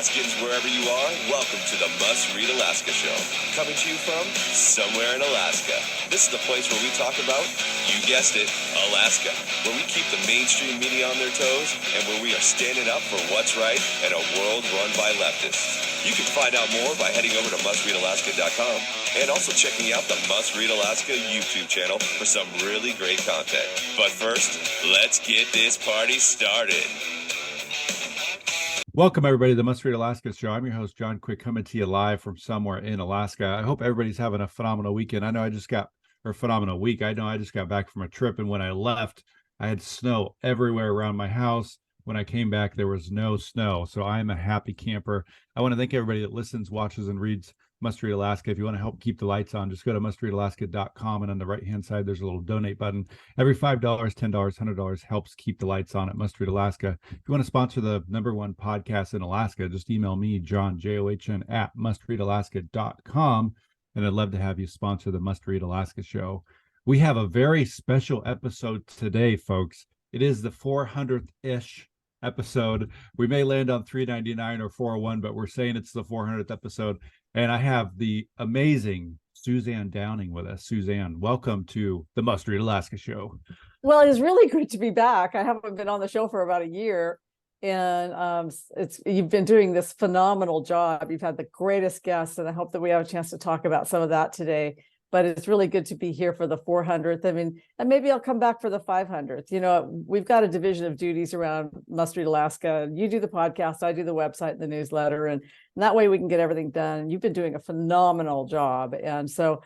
Alaskans, wherever you are, welcome to the Must Read Alaska Show. Coming to you from somewhere in Alaska. This is the place where we talk about, you guessed it, Alaska. Where we keep the mainstream media on their toes and where we are standing up for what's right in a world run by leftists. You can find out more by heading over to mustreadalaska.com and also checking out the Must Read Alaska YouTube channel for some really great content. But first, let's get this party started. Welcome, everybody, to the Must Read Alaska Show. I'm your host, John Quick, coming to you live from somewhere in Alaska. I hope everybody's having a phenomenal weekend. I know I just got back from a trip, and when I left, I had snow everywhere around my house. When I came back, there was no snow, so I'm a happy camper. I want to thank everybody that listens, watches, and reads Must Read Alaska. If you want to help keep the lights on, just go to mustreadalaska.com, and on the right-hand side, there's a little donate button. Every $5, $10, $100 helps keep the lights on at Must Read Alaska. If you want to sponsor the #1 podcast in Alaska, just email me, John, John, at mustreadalaska.com, and I'd love to have you sponsor the Must Read Alaska Show. We have a very special episode today, folks. It is the 400th-ish episode. We may land on 399 or 401, but we're saying it's the 400th episode. And I have the amazing Suzanne Downing with us. Suzanne, welcome to the Must Read Alaska Show. Well, it's really good to be back. I haven't been on the show for about a year, and you've been doing this phenomenal job. You've had the greatest guests, and I hope that we have a chance to talk about some of that today. But it's really good to be here for the 400th. I mean, and maybe I'll come back for the 500th. You know, we've got a division of duties around Must Read Alaska. You do the podcast, I do the website and the newsletter, and that way we can get everything done. You've been doing a phenomenal job, and so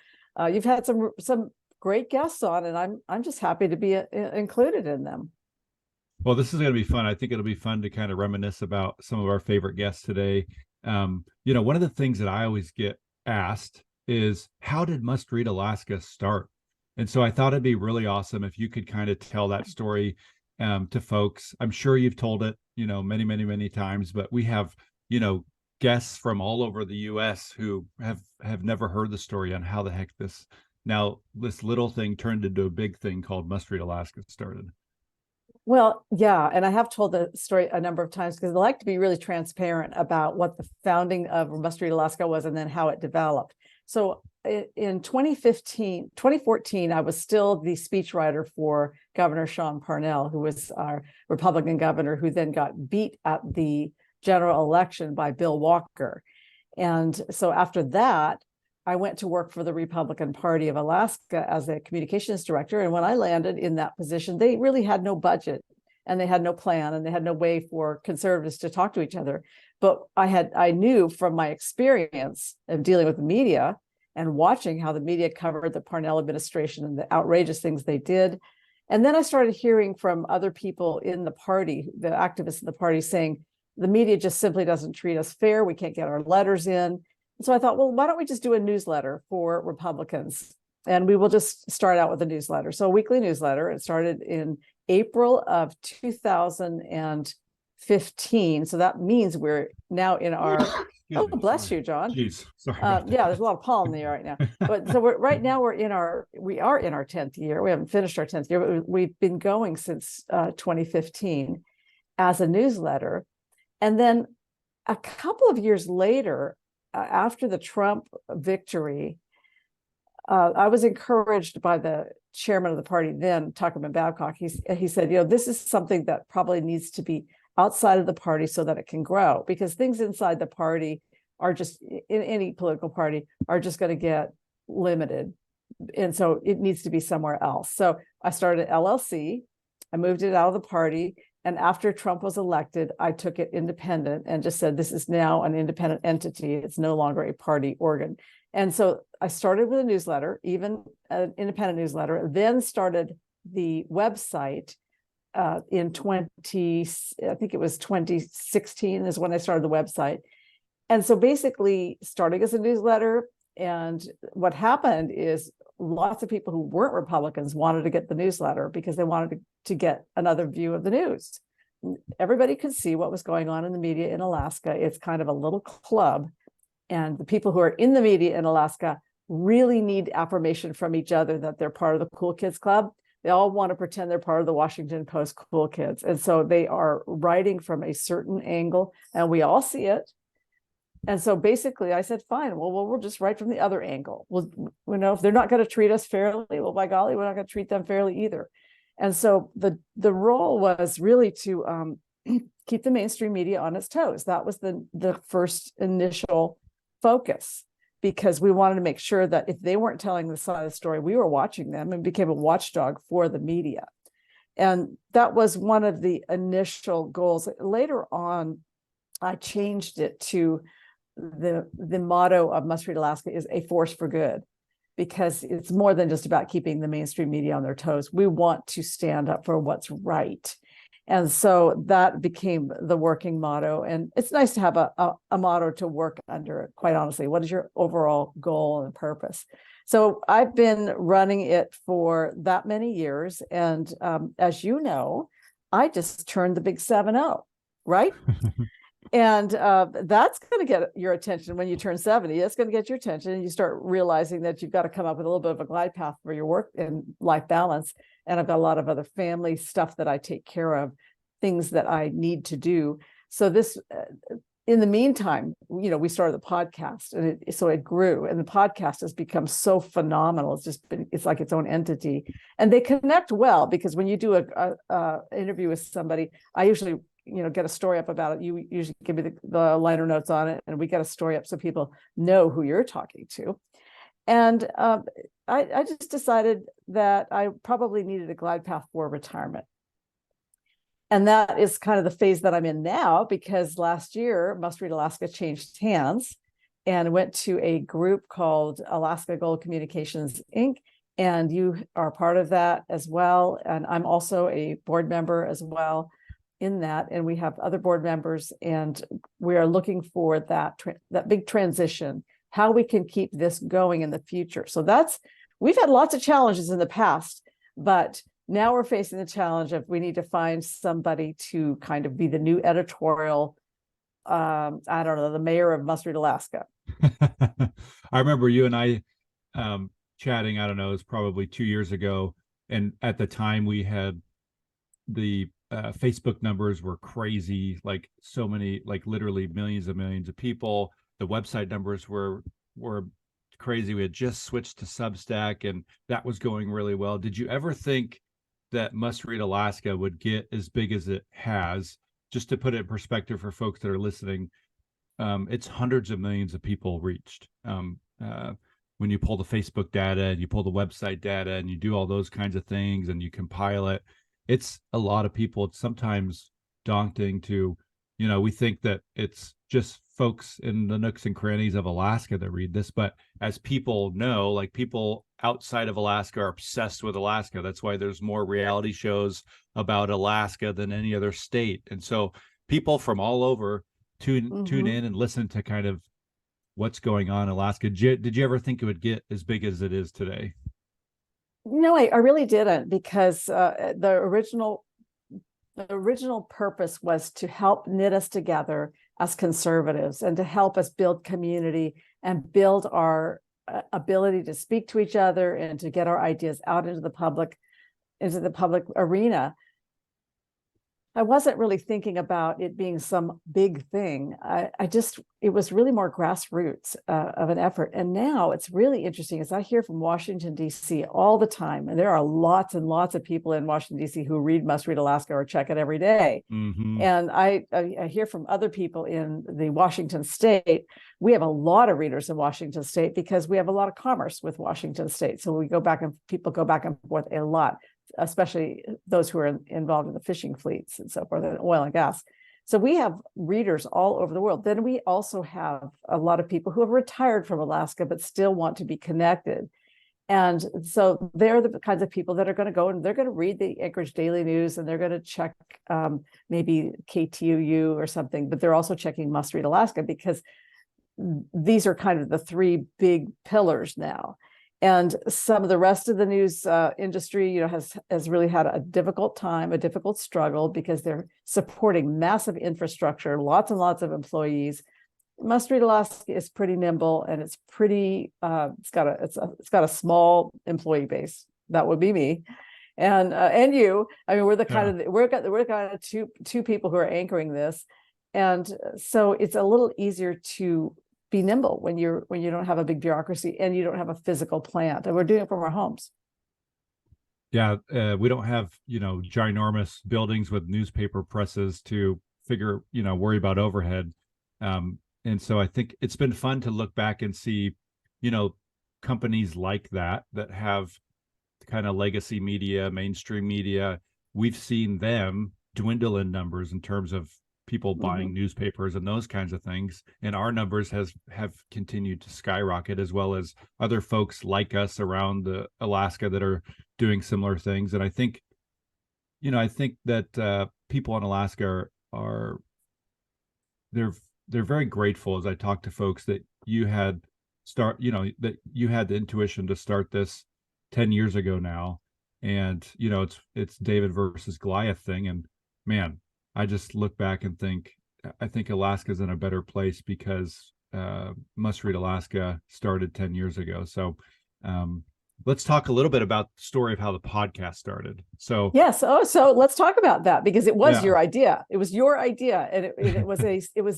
you've had some great guests on, and I'm just happy to be included in them. Well, this is going to be fun. I think it'll be fun to kind of reminisce about some of our favorite guests today. You know, one of the things that I always get asked is, how did Must Read Alaska start? And so I thought it'd be really awesome if you could kind of tell that story to folks. I'm sure you've told it, you know, many, many, many times, but we have, you know, guests from all over the U.S. who have never heard the story on how the heck this little thing turned into a big thing called Must Read Alaska started. Well, yeah, and I have told the story a number of times because I like to be really transparent about what the founding of Must Read Alaska was and then how it developed. So in 2014, I was still the speechwriter for Governor Sean Parnell, who was our Republican governor, who then got beat at the general election by Bill Walker. And so after that, I went to work for the Republican Party of Alaska as a communications director. And when I landed in that position, they really had no budget, and they had no plan, and they had no way for conservatives to talk to each other. But I knew from my experience of dealing with the media and watching how the media covered the Parnell administration and the outrageous things they did. And then I started hearing from other people in the party, the activists in the party, saying the media just simply doesn't treat us fair. We can't get our letters in. And so I thought, well, why don't we just do a newsletter for Republicans? And we will just start out with a newsletter. So a weekly newsletter. It started in April of 2015. So that means we're now in our, bless you, John. Jeez, sorry. Yeah, there's a lot of pollen in the air right now. But so right now we are in our 10th year. We haven't finished our 10th year, but we've been going since 2015 as a newsletter. And then a couple of years later, after the Trump victory, I was encouraged by the chairman of the party then, Tuckerman Babcock. He said, you know, this is something that probably needs to be outside of the party so that it can grow, because things inside the party are just, in any political party, are just going to get limited. And so it needs to be somewhere else. So I started LLC. I moved it out of the party. And after Trump was elected, I took it independent and just said, this is now an independent entity. It's no longer a party organ. And so I started with a newsletter, even an independent newsletter, then started the website in 2016 is when I started the website. And so basically starting as a newsletter, and what happened is lots of people who weren't Republicans wanted to get the newsletter because they wanted to get another view of the news. Everybody could see what was going on in the media in Alaska. It's kind of a little club. And the people who are in the media in Alaska really need affirmation from each other that they're part of the Cool Kids Club. They all want to pretend they're part of the Washington Post Cool Kids. And so they are writing from a certain angle, and we all see it. And so basically I said, fine, well, we'll just write from the other angle. Well, if they're not going to treat us fairly, well, by golly, we're not going to treat them fairly either. And so the role was really to keep the mainstream media on its toes. That was the first initial focus, because we wanted to make sure that if they weren't telling the side of the story, we were watching them and became a watchdog for the media. And that was one of the initial goals. Later on, I changed it to the motto of Must Read Alaska is a force for good, because it's more than just about keeping the mainstream media on their toes. We want to stand up for what's right. And so that became the working motto. And it's nice to have a motto to work under, quite honestly. What is your overall goal and purpose? So I've been running it for that many years. And as you know, I just turned the big 7-0, right? And that's going to get your attention when you turn 70. That's going to get your attention, and you start realizing that you've got to come up with a little bit of a glide path for your work and life balance. And I've got a lot of other family stuff that I take care of, things that I need to do. So this, in the meantime, we started the podcast, and it grew, and the podcast has become so phenomenal. It's like its own entity, and they connect well, because when you do a interview with somebody, I usually get a story up about it. You usually give me the liner notes on it, and we get a story up so people know who you're talking to. And I just decided that I probably needed a glide path for retirement. And that is kind of the phase that I'm in now, because last year, Must Read Alaska changed hands and went to a group called Alaska Gold Communications, Inc. And you are part of that as well. And I'm also a board member as well in that, and we have other board members, and we are looking for that big transition, how we can keep this going in the future. So we've had lots of challenges in the past, but now we're facing the challenge of we need to find somebody to kind of be the new editorial, I don't know, the mayor of Must Read Alaska. I remember you and I chatting, I don't know, it was probably 2 years ago. And at the time we had the Facebook numbers were crazy, like so many, like literally millions of people. The website numbers were crazy. We had just switched to Substack, and that was going really well. Did you ever think that Must Read Alaska would get as big as it has? Just to put it in perspective for folks that are listening, it's hundreds of millions of people reached. When you pull the Facebook data and you pull the website data and you do all those kinds of things and you compile it, it's a lot of people. It's sometimes daunting to, we think that it's just folks in the nooks and crannies of Alaska that read this, but as people know, like people outside of Alaska are obsessed with Alaska. That's why there's more reality shows about Alaska than any other state. And so people from all over tune in and listen to kind of what's going on in Alaska. Did you ever think it would get as big as it is today? No, I really didn't, because the original purpose was to help knit us together as conservatives and to help us build community and build our ability to speak to each other and to get our ideas out into the public arena. I wasn't really thinking about it being some big thing. It was really more grassroots of an effort. And now it's really interesting, as I hear from Washington, D.C. all the time, and there are lots and lots of people in Washington, D.C. who read Must Read Alaska or check it every day. Mm-hmm. And I hear from other people in the Washington state. We have a lot of readers in Washington state because we have a lot of commerce with Washington state. So people go back and forth a lot, especially those who are involved in the fishing fleets and so forth, and oil and gas. So we have readers all over the world. Then we also have a lot of people who have retired from Alaska but still want to be connected. And so they're the kinds of people that are going to go and they're going to read the Anchorage Daily News, and they're going to check maybe KTUU or something, but they're also checking Must Read Alaska, because these are kind of the three big pillars now. And some of the rest of the news industry, has really had a difficult time, a difficult struggle, because they're supporting massive infrastructure, lots and lots of employees. Must Read Alaska is pretty nimble, and it's pretty. It's got a small employee base. That would be me, and you. I mean, we're the kind of two people who are anchoring this. And so it's a little easier to be nimble when you don't have a big bureaucracy and you don't have a physical plant, and we're doing it from our homes. Yeah, we don't have, ginormous buildings with newspaper presses to worry about overhead. And so I think it's been fun to look back and see, companies like that have kind of legacy media, mainstream media. We've seen them dwindle in numbers in terms of people buying newspapers and those kinds of things, and our numbers have continued to skyrocket, as well as other folks like us around Alaska that are doing similar things. And I think that people in Alaska are they're very grateful, as I talk to folks, that you had that you had the intuition to start this 10 years ago now. And it's David versus Goliath thing, and man, I just look back and I think Alaska's in a better place because Must Read Alaska started 10 years ago. So let's talk a little bit about the story of how the podcast started. So yes. Oh, so let's talk about that, because it was Yeah. your idea. It was your idea. And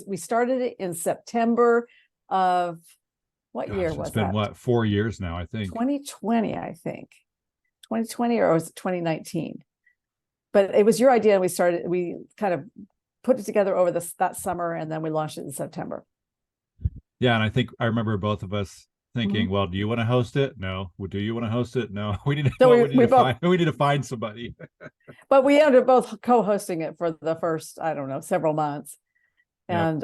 we started it in September of what year was it's been that? 4 years now, I think. 2020, I think. 2020, or was it 2019? But it was your idea, and we kind of put it together over that summer, and then we launched it in September. Yeah, and I think I remember both of us thinking, well, do you want to host it? No. Well, do you want to host it? No. We need to find somebody. But we ended up both co-hosting it for the first, I don't know, several months. Yep.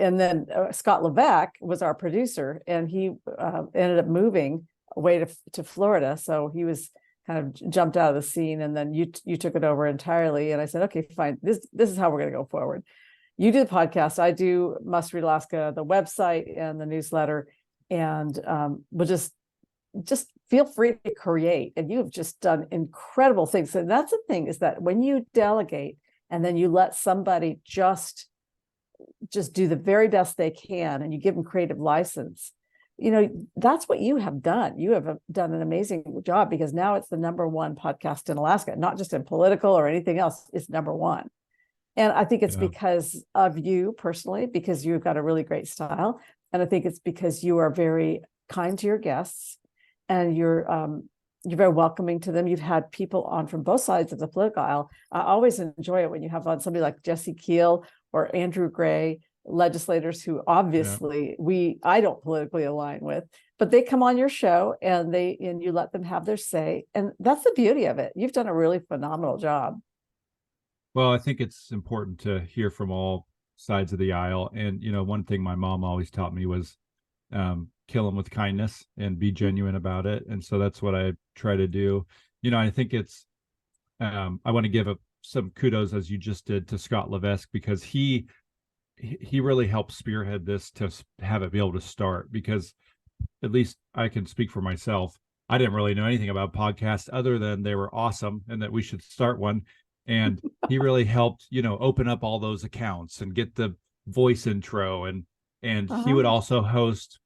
And then Scott Levesque was our producer, and he ended up moving away to Florida. So he was kind of jumped out of the scene, and then you took it over entirely. And I said, okay, fine. This is how we're going to go forward. You do the podcast. I do Must Read Alaska, the website and the newsletter. And we'll just feel free to create. And you've just done incredible things. And that's the thing, is that when you delegate and then you let somebody just do the very best they can, and you give them creative license, that's what you have done. You have done an amazing job, because now it's the #1 podcast in Alaska, not just in political or anything else. It's #1. And I think it's because of you personally, because you've got a really great style. And I think it's because you are very kind to your guests, and you're very welcoming to them. You've had people on from both sides of the political aisle. I always enjoy it when you have on somebody like Jesse Keel or Andrew Gray, legislators who obviously I don't politically align with, but they come on your show and you let them have their say. And that's the beauty of it. You've done a really phenomenal job. Well, I think it's important to hear from all sides of the aisle. And, one thing my mom always taught me was kill them with kindness and be genuine about it. And so that's what I try to do. I think it's, I want to give some kudos, as you just did, to Scott Levesque, because he really helped spearhead this to have it be able to start, because at least I can speak for myself. I didn't really know anything about podcasts other than they were awesome and that we should start one. And he really helped, open up all those accounts and get the voice intro. And he would also host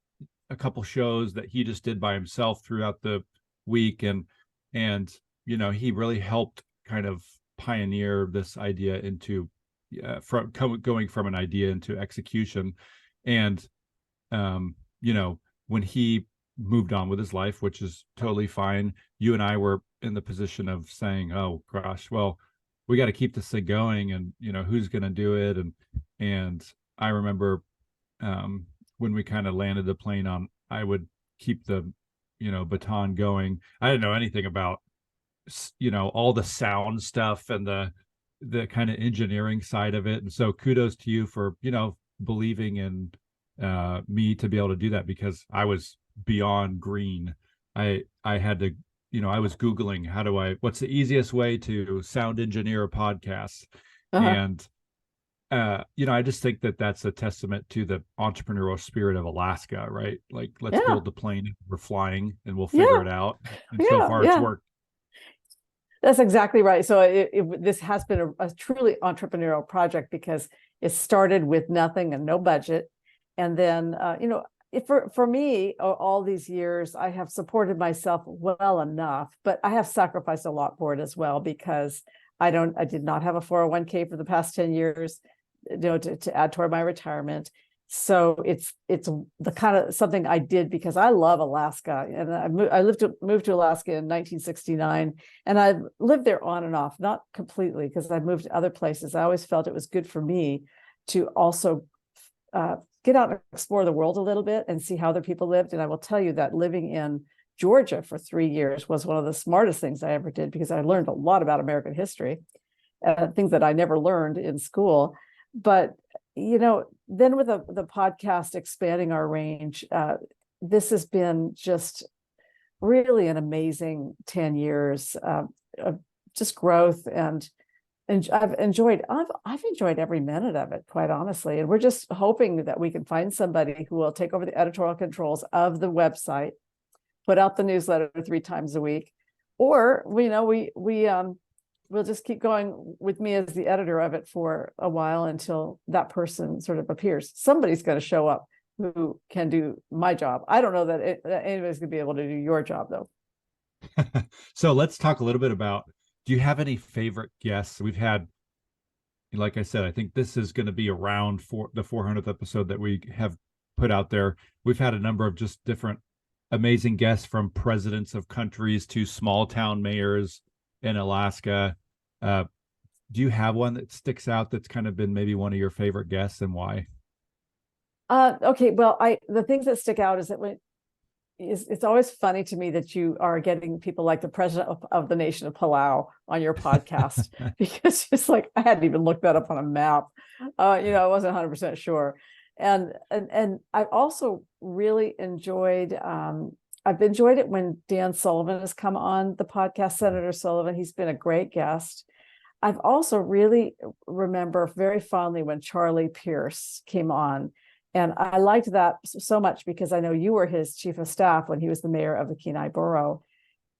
a couple shows that he just did by himself throughout the week. And he really helped kind of pioneer this idea into going from an idea into execution. And, when he moved on with his life, which is totally fine, you and I were in the position of saying, oh gosh, well, we got to keep this thing going, and who's going to do it. And I remember when we kind of landed the plane on, I would keep the baton going. I didn't know anything about all the sound stuff and the kind of engineering side of it. And so kudos to you for believing in me to be able to do that, because I was beyond green. I had to I was Googling what's the easiest way to sound engineer a podcast. And I just think that that's a testament to the entrepreneurial spirit of Alaska, right? Like, let's build the plane, we're flying, and we'll figure it out. And so far it's worked. That's exactly right. So this has been a truly entrepreneurial project, because it started with nothing and no budget. And then, for me, all these years, I have supported myself well enough, but I have sacrificed a lot for it as well, because I did not have a 401k for the past 10 years. to add toward my retirement. So it's the kind of something I did because I love Alaska, and I moved to Alaska in 1969, and I've lived there on and off, not completely because I moved to other places. I always felt it was good for me to also get out and explore the world a little bit and see how other people lived. And I will tell you that living in Georgia for 3 years was one of the smartest things I ever did, because I learned a lot about American history, things that I never learned in school. But then with the podcast expanding our range, this has been just really an amazing 10 years of just growth, and I've enjoyed every minute of it, quite honestly. And we're just hoping that we can find somebody who will take over the editorial controls of the website, put out the newsletter 3 times a week, or we'll just keep going with me as the editor of it for a while until that person sort of appears. Somebody's going to show up who can do my job. I don't know that anybody's going to be able to do your job, though. So let's talk a little bit about, do you have any favorite guests? We've had, like I said, I think this is going to be around for the 400th episode that we have put out there. We've had a number of just different amazing guests, from presidents of countries to small town mayors in Alaska. Do you have one that sticks out that's kind of been maybe one of your favorite guests, and why? Okay, well, the things that stick out is that it's always funny to me that you are getting people like the president of the nation of Palau on your podcast, because it's like, I hadn't even looked that up on a map. I wasn't 100% sure. And I've also really enjoyed, I've enjoyed it when Dan Sullivan has come on the podcast, Senator Sullivan. He's been a great guest. I've also really remember very fondly when Charlie Pierce came on. And I liked that so much because I know you were his chief of staff when he was the mayor of the Kenai Borough.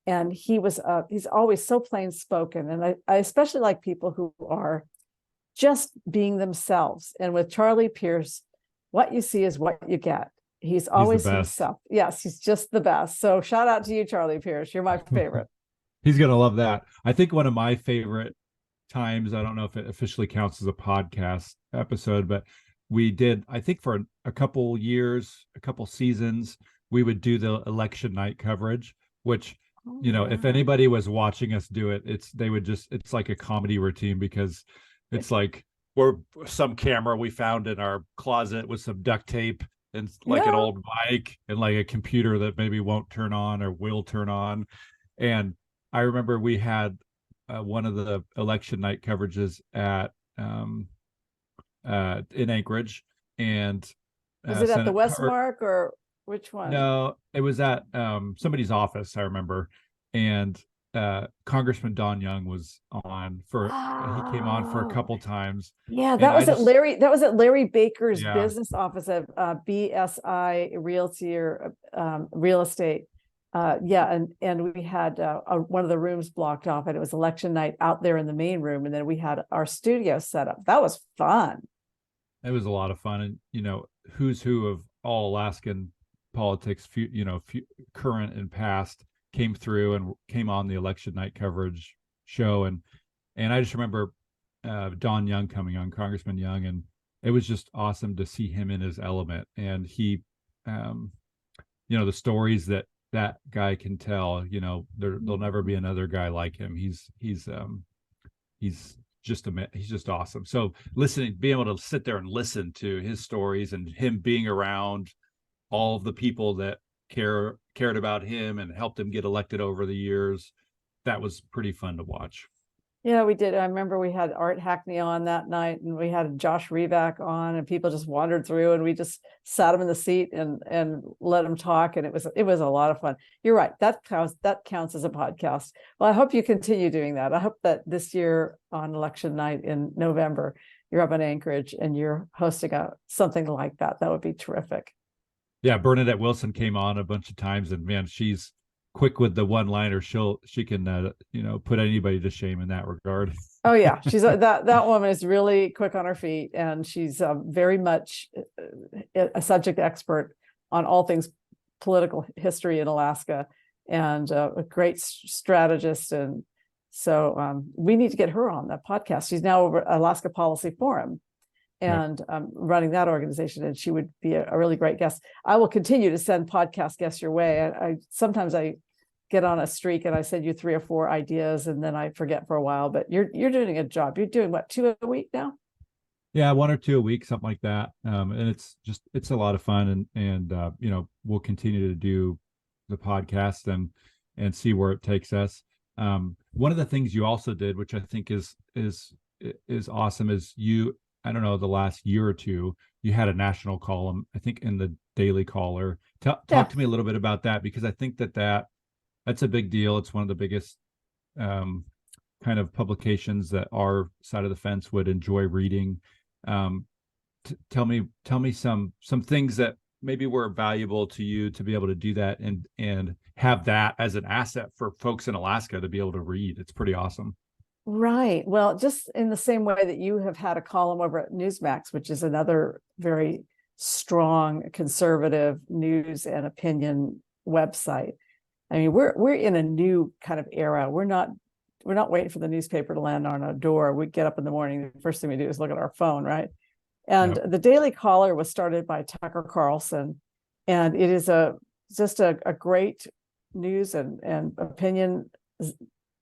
And he's always so plain spoken. And I especially like people who are just being themselves. And with Charlie Pierce, what you see is what you get. He's always himself. Yes, he's just the best. So shout out to you, Charlie Pierce. You're my favorite. He's going to love that. I think one of my favorite times, I don't know if it officially counts as a podcast episode, but we did, I think for a couple years, a couple seasons, we would do the election night coverage, which, if anybody was watching us do it, it's like a comedy routine, because it's like we're some camera we found in our closet with some duct tape and like an old mic and like a computer that maybe won't turn on or will turn on. And I remember we had one of the election night coverages at in Anchorage, and was it at the Westmark or which one? No, it was at somebody's office, I remember. And Congressman Don Young was on for he came on for a couple times. Yeah, that was at Larry Baker's business office at BSI Realty or Real Estate. And we had one of the rooms blocked off, and it was election night out there in the main room, and then we had our studio set up. That was fun. It was a lot of fun, and who's who of all Alaskan politics, current and past, came through and came on the election night coverage show, and I just remember Don Young coming on, Congressman Young, and it was just awesome to see him in his element. And he, the stories that guy can tell, there'll never be another guy like him. He's just awesome. So being able to sit there and listen to his stories, and him being around all of the people that cared about him and helped him get elected over the years, that was pretty fun to watch. Yeah, we did. I remember we had Art Hackney on that night, and we had Josh Reback on, and people just wandered through, and we just sat them in the seat and let them talk, and it was a lot of fun. You're right. That counts as a podcast. Well, I hope you continue doing that. I hope that this year on election night in November, you're up in Anchorage and you're hosting something like that. That would be terrific. Yeah, Bernadette Wilson came on a bunch of times, and man, she's quick with the one-liner. She can put anybody to shame in that regard. Oh yeah, she's that woman is really quick on her feet, and she's very much a subject expert on all things political history in Alaska, and a great strategist. And so we need to get her on that podcast. She's now over Alaska Policy Forum, and running that organization, and she would be a really great guest. I will continue to send podcast guests your way. I sometimes I get on a streak and I send you 3 or 4 ideas, and then I forget for a while. But you're doing a job. You're doing what, 2 a week now? Yeah, 1 or 2 a week, something like that. And it's a lot of fun, and we'll continue to do the podcast and see where it takes us. One of the things you also did, which I think is awesome, is I don't know, the last year or two, you had a national column, I think, in the Daily Caller. Talk to me a little bit about that, because I think that's a big deal. It's one of the biggest kind of publications that our side of the fence would enjoy reading. Tell me some things that maybe were valuable to you to be able to do that and have that as an asset for folks in Alaska to be able to read. It's pretty awesome. Right. Well, just in the same way that you have had a column over at Newsmax, which is another very strong conservative news and opinion website. I mean, we're in a new kind of era. We're not waiting for the newspaper to land on our door. We get up in the morning, the first thing we do is look at our phone, right? And the Daily Caller was started by Tucker Carlson, and it is just a great news and opinion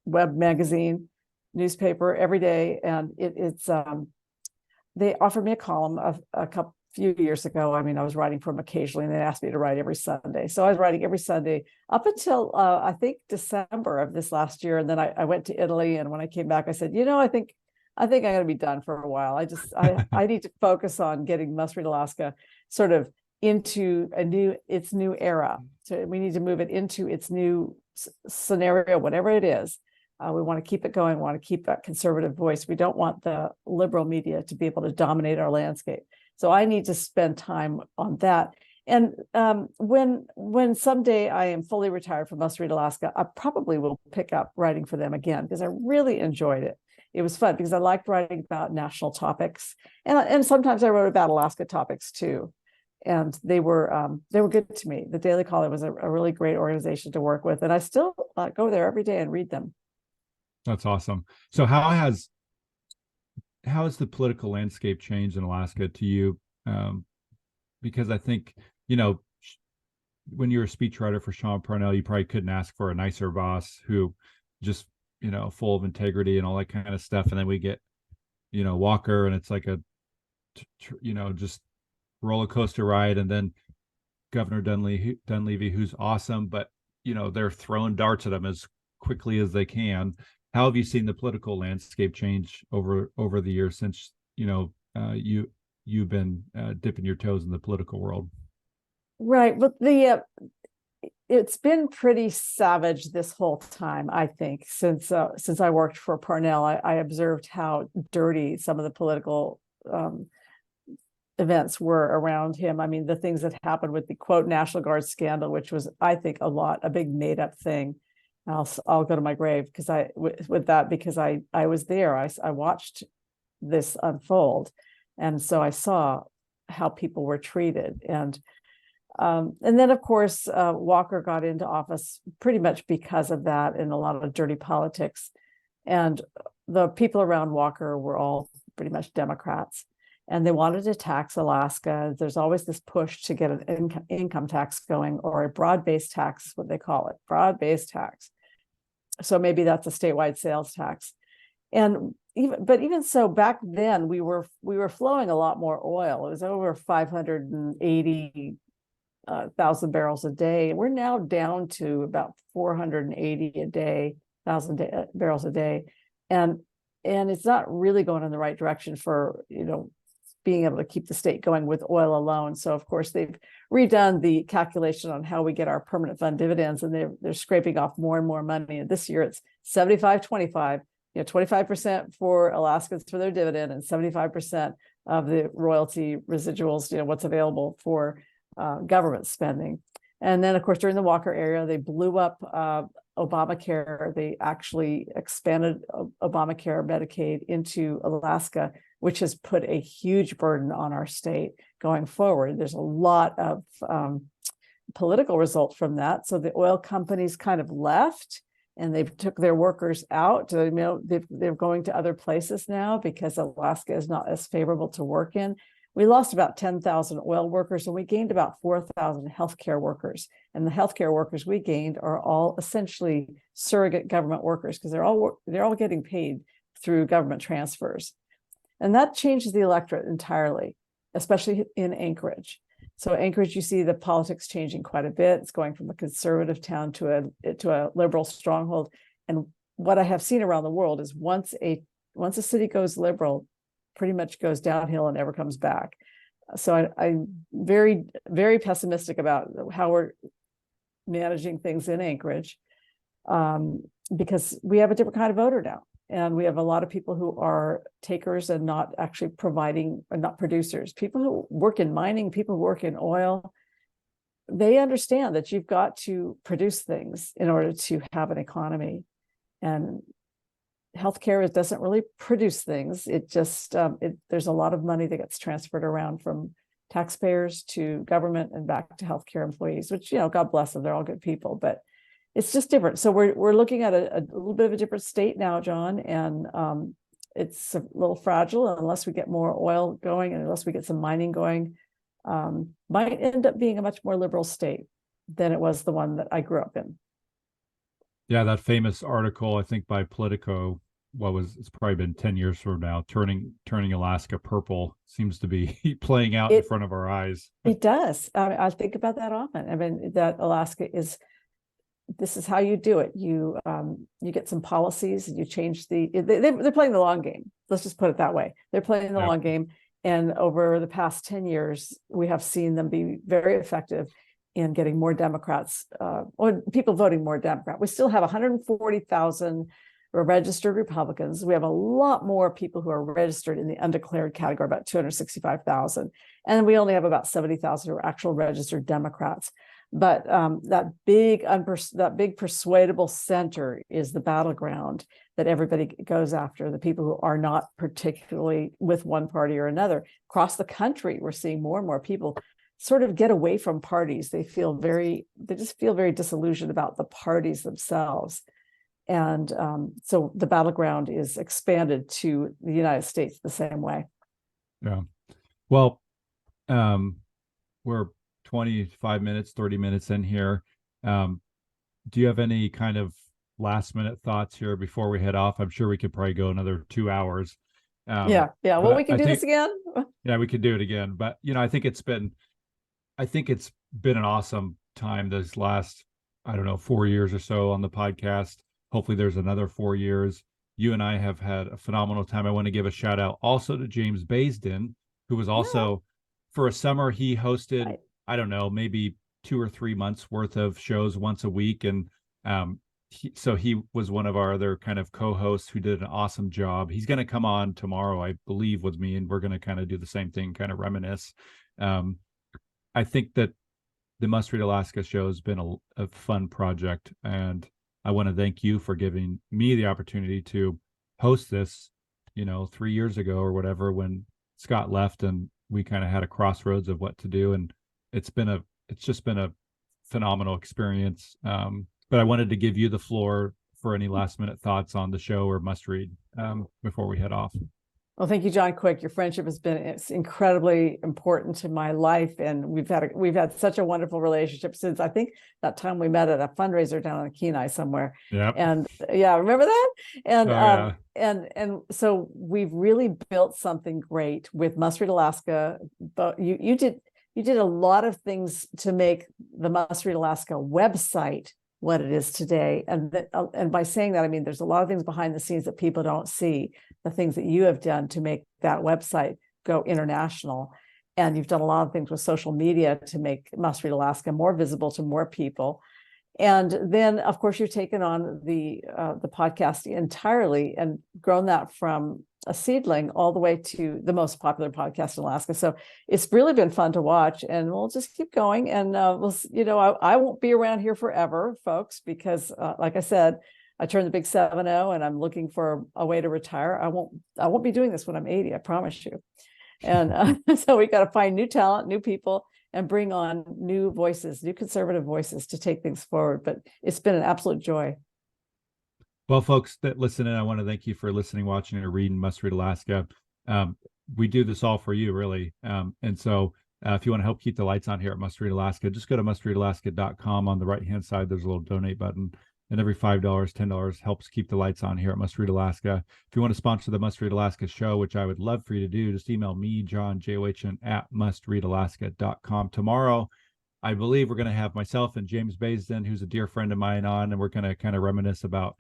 web magazine newspaper every day. And it's they offered me a column of few years ago. I mean, I was writing for them occasionally, and they asked me to write every Sunday. So I was writing every Sunday up until I think December of this last year. And then I went to Italy, and when I came back, I said, I think I'm going to be done for a while. I need to focus on getting Must Read Alaska sort of into its new era. So we need to move it into its new scenario, whatever it is. We want to keep it going. We want to keep that conservative voice. We don't want the liberal media to be able to dominate our landscape. So I need to spend time on that. And when someday I am fully retired from Must Read Alaska, I probably will pick up writing for them again, because I really enjoyed it. It was fun because I liked writing about national topics, and sometimes I wrote about Alaska topics too. And they were good to me. The Daily Caller was a really great organization to work with, and I still go there every day and read them. That's awesome. So how has the political landscape changed in Alaska to you? Because I think, when you're a speechwriter for Sean Parnell, you probably couldn't ask for a nicer boss who just, full of integrity and all that kind of stuff. And then we get, Walker, and it's like just roller coaster ride. And then Governor Dunleavy, who's awesome, but, they're throwing darts at him as quickly as they can. How have you seen the political landscape change over the years since you've been dipping your toes in the political world? Right, but it's been pretty savage this whole time. I think since I worked for Parnell, I observed how dirty some of the political events were around him. I mean, the things that happened with the quote National Guard scandal, which was, I think, a big made up thing. I'll go to my grave because I was there. I watched this unfold, and so I saw how people were treated, and then of course Walker got into office pretty much because of that, and a lot of dirty politics, and the people around Walker were all pretty much Democrats, and they wanted to tax Alaska. There's always this push to get an income tax going, or a broad-based tax, what they call it, broad-based tax. So maybe that's a statewide sales tax. And even so, back then we were flowing a lot more oil. It was over 580,000 barrels a day. We're now down to about 480,000 barrels a day, and it's not really going in the right direction for being able to keep the state going with oil alone. So of course they've redone the calculation on how we get our permanent fund dividends, and they're scraping off more and more money. And this year it's 75-25, 25% for Alaskans for their dividend, and 75% of the royalty residuals, what's available for government spending. And then of course during the Walker era, they blew up Obamacare. They actually expanded Obamacare Medicaid into Alaska, which has put a huge burden on our state going forward. There's a lot of political result from that. So the oil companies kind of left, and they've took their workers out. They're going to other places now because Alaska is not as favorable to work in. We lost about 10,000 oil workers, and we gained about 4,000 healthcare workers. And the healthcare workers we gained are all essentially surrogate government workers because they're all getting paid through government transfers. And that changes the electorate entirely, especially in Anchorage. So Anchorage, you see the politics changing quite a bit. It's going from a conservative town to a liberal stronghold. And what I have seen around the world is once a city goes liberal, pretty much goes downhill and never comes back. So I'm very, very pessimistic about how we're managing things in Anchorage, because we have a different kind of voter now. And we have a lot of people who are takers and not actually providing, or not producers. People who work in mining, people who work in oil, they understand that you've got to produce things in order to have an economy. And healthcare doesn't really produce things. It just, there's a lot of money that gets transferred around from taxpayers to government and back to healthcare employees, which, God bless them, they're all good people, but it's just different. So we're looking at a little bit of a different state now, John, and it's a little fragile unless we get more oil going and unless we get some mining going. Might end up being a much more liberal state than it was the one that I grew up in. Yeah, that famous article, I think by Politico, it's probably been 10 years from now, turning Alaska purple seems to be playing out in front of our eyes. It does. I think about that often. I mean, that Alaska this is how you do it. You get some policies and you change they're playing the long game. Let's just put it that way. They're playing the long game. And over the past 10 years, we have seen them be very effective in getting more Democrats, or people voting more Democrat. We still have 140,000 registered Republicans. We have a lot more people who are registered in the undeclared category, about 265,000. And we only have about 70,000 who are actual registered Democrats. But that big persuadable center is the battleground that everybody goes after, the people who are not particularly with one party or another. Across the country, we're seeing more and more people sort of get away from parties. They just feel very disillusioned about the parties themselves. And so the battleground is expanded to the United States the same way. Yeah. Well, we're 25 minutes, 30 minutes in here. Do you have any kind of last minute thoughts here before we head off? I'm sure we could probably go another 2 hours. Yeah. Well, we can do this again. Yeah, we could do it again. But, I think it's been an awesome time this last, 4 years or so on the podcast. Hopefully there's another 4 years. You and I have had a phenomenal time. I want to give a shout out also to James Baisden, who was also, for a summer, he hosted, maybe 2 or 3 months worth of shows once a week. And he was one of our other kind of co-hosts who did an awesome job. He's going to come on tomorrow, I believe, with me, and we're going to kind of do the same thing, kind of reminisce. I think that the Must Read Alaska show has been a fun project, and I want to thank you for giving me the opportunity to host this, 3 years ago or whatever, when Scott left and we kind of had a crossroads of what to do. And it's just been a phenomenal experience. But I wanted to give you the floor for any last minute thoughts on the show or Must Read before we head off. Well, thank you, John Quick. Your friendship it's incredibly important to my life, and we've had such a wonderful relationship since I think that time we met at a fundraiser down in Kenai somewhere. Yeah, and remember that? And and so we've really built something great with Must Read Alaska. But you did a lot of things to make the Must Read Alaska website what it is today. And by saying that, I mean, there's a lot of things behind the scenes that people don't see, the things that you have done to make that website go international. And you've done a lot of things with social media to make Must Read Alaska more visible to more people. And then, of course, you've taken on the podcast entirely and grown that from a seedling all the way to the most popular podcast in Alaska. So it's really been fun to watch, and we'll just keep going. And I won't be around here forever, folks, because like I said, I turned the big 7-0 and I'm looking for a way to retire. I won't be doing this when I'm 80, I promise you. And so we got to find new talent, new people, and bring on new voices, new conservative voices to take things forward. But it's been an absolute joy. Well, folks that listen in, I want to thank you for listening, watching, or reading Must Read Alaska. We do this all for you, really. And so if you want to help keep the lights on here at Must Read Alaska, just go to mustreadalaska.com. On the right-hand side, there's a little donate button. And every $5, $10 helps keep the lights on here at Must Read Alaska. If you want to sponsor the Must Read Alaska show, which I would love for you to do, just email me, John, J-O-H-N, at mustreadalaska.com. Tomorrow, I believe we're going to have myself and James Baisden, who's a dear friend of mine, on, and we're going to kind of reminisce about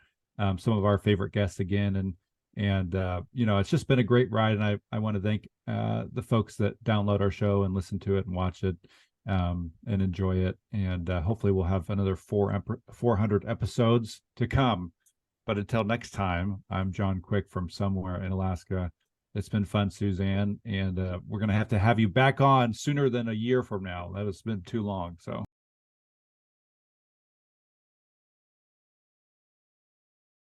some of our favorite guests again. And it's just been a great ride. And I want to thank the folks that download our show and listen to it and watch it and enjoy it. And hopefully we'll have another 400 episodes to come. But until next time, I'm John Quick from somewhere in Alaska. It's been fun, Suzanne. And we're going to have you back on sooner than a year from now. That has been too long. So.